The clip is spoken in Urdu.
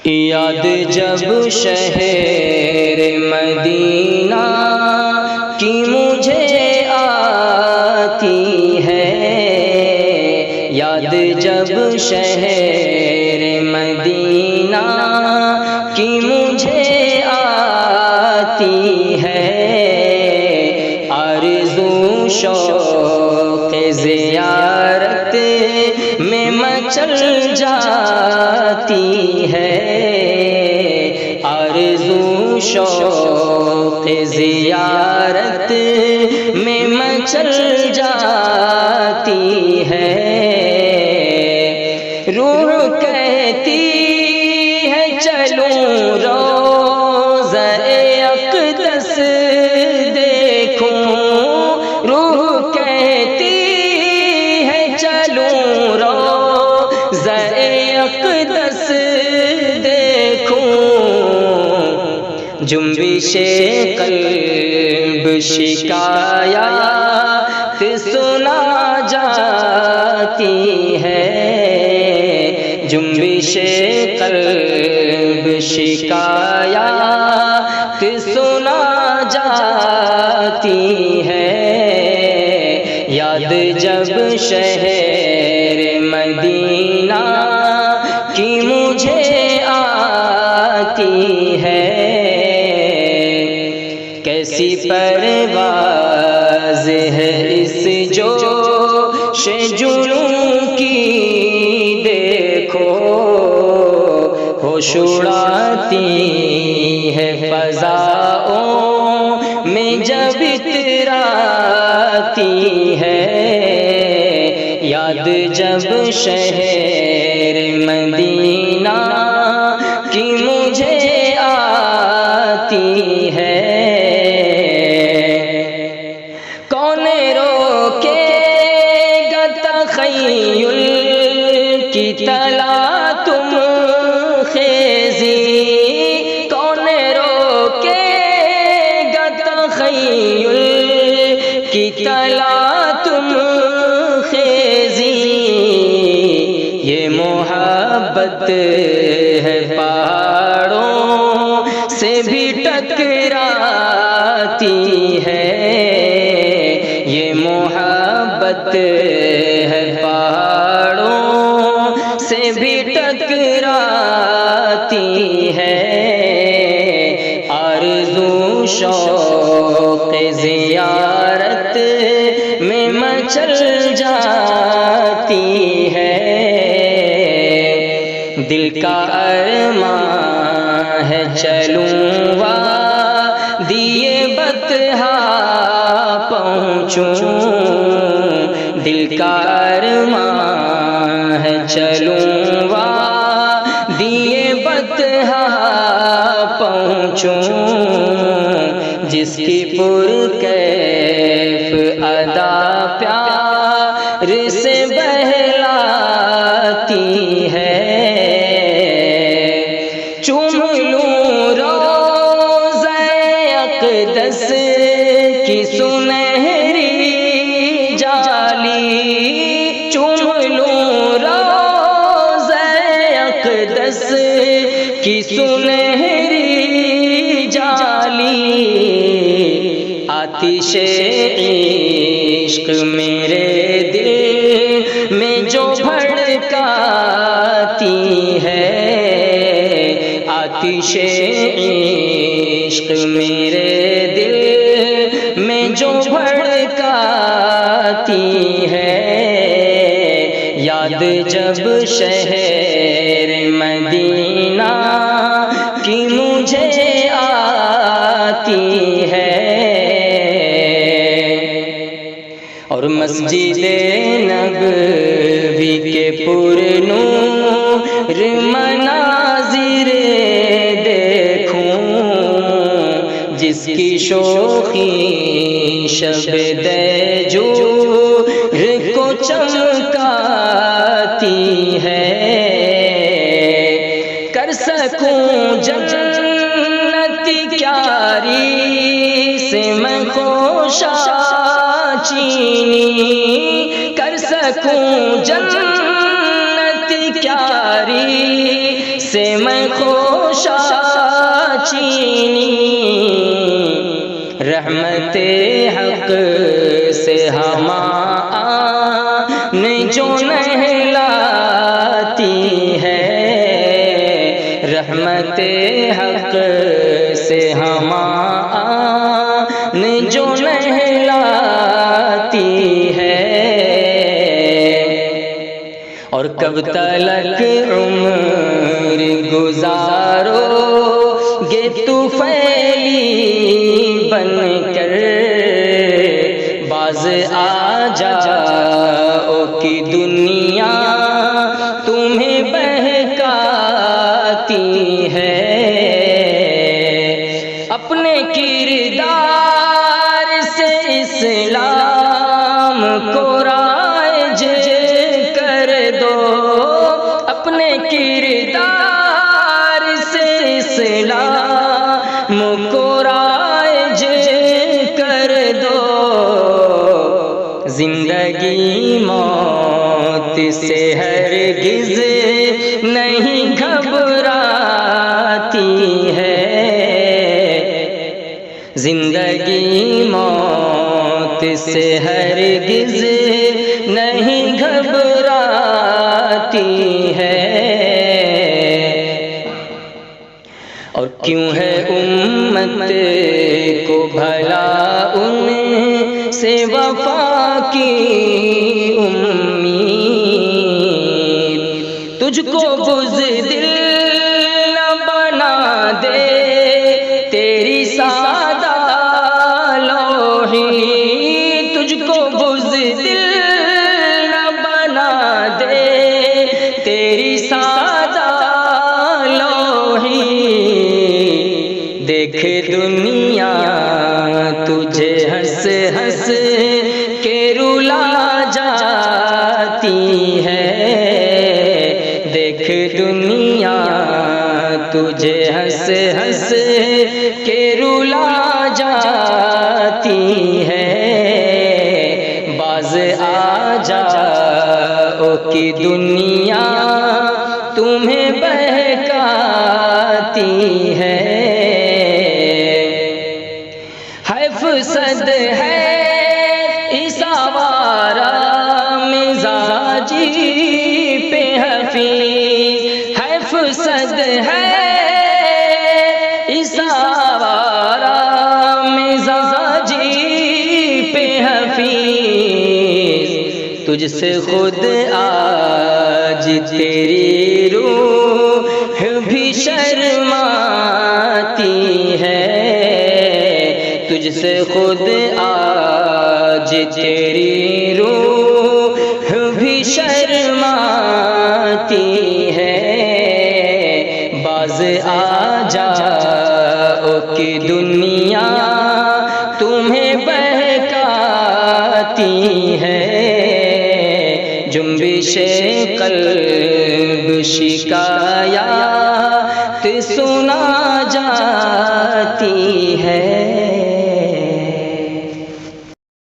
یاد جب شہر مدینہ کی مجھے آتی ہے، یاد جب شہر مدینہ کی مجھے آتی ہے، آرزو شوق زیارت میں مچل جاتی ہے، آرزو شوق زیارت میں مچل جاتی ہے، روح کہتی ہے چلوں روضہ اقدس دیکھوں، روح کہتی ہے چلوں روضہ اقدس دیکھوں، جنبش قلب شکایات سنا جاتی ہے، جنبش قلب شکایات سنا جاتی ہے، یاد جب شہر مدینہ کی مجھے آتی ہے، کیسی پرواز ہے اس جوش جنوں کی، دیکھو ہوش اڑاتی ہے فضاؤں میں جب اتراتی ہے، یاد جب شہر مدینہ کی مجھے آتی ہے، کون روکے گا تخیل کی تلا تم خیزی، کون روکے گا تخیل کی تلا تم خیزی، یہ محبت ہے پہاڑوں سے بھی ٹکراتی ہے، یہ محبت ہے پہاڑوں سے بھی ٹکراتی ہے، آرزو شوق زیارت میں مچل جاتی ہے، دل کا ارمان ہے چلوں وادی بطحا پہنچوں، دل کا ارمان ہے چلوں وادی بطحا پہنچوں، جس کی پرکیف ادا پیار سے بہلاتی ہے، چوم لوں روضہ اقدس کی سنہری جالی، چوم لوں روضہ اقدس کی سنہری جالی، آتش عشق میرے دل میں جو بھڑکاتی ہے، آتش عشق میرے دل میں جو بھڑکاتی ہے، یاد جب شہر مدینہ کی مجھے آتی ہے، اور مسجد نبوی کے پرنور مناظر دیکھوں، جس کی شوخی شب دیجور کو چمکاتی ہے، کر سکوں جنت کیاری سے میں خوشاچینی، کر سکوں جنت کیاری سے میں خوشا چینی، رحمت حق سے ہمان جو نہلاتی ہے، رحمت حق سے ہمان جو نہلاتی ہے۔ اور کب تلک عمر گزارو گے طفیلی بن کر، باز آ جاؤ کہ دنیا تمہیں بہکاتی ہے، اپنے کردار سے اسلام کو رائج کر دو، اپنے کردار سے اسلام کو رائج کر دو، زندگی موت سے ہرگز نہیں گھبراتی ہے، زندگی موت سے ہرگز نہیں گھبراتی ہے۔ اور کیوں ہے امت کو بھلا ان سے وفا کی امید، تجھ کو بزدل نہ بنا دے تیری سادہ لوحی، تجھ کو بزدل نہ بنا دے تیری سادہ لوحی، دیکھ دنیا تجھے ہنس ہنس کے رلا جاتی ہے، دیکھ دنیا تجھے ہنس ہنس کے رلا جاتی ہے، باز آ جاؤ کہ دنیا تمہیں بہکاتی ہے۔ فسد ہے اس آوارہ مزاجی پہ حفیظ، ہے فسد ہے اس آوارہ مزاجی پہ حفیظ، تجھ سے خود آج تیری روح بھی شرماتی ہے، تجھ سے خود آج تیری روح بھی شرماتی ہے، باز آ جاؤ کہ دنیا تمہیں بہکاتی ہے، جنبش قلب شکایات سنا جا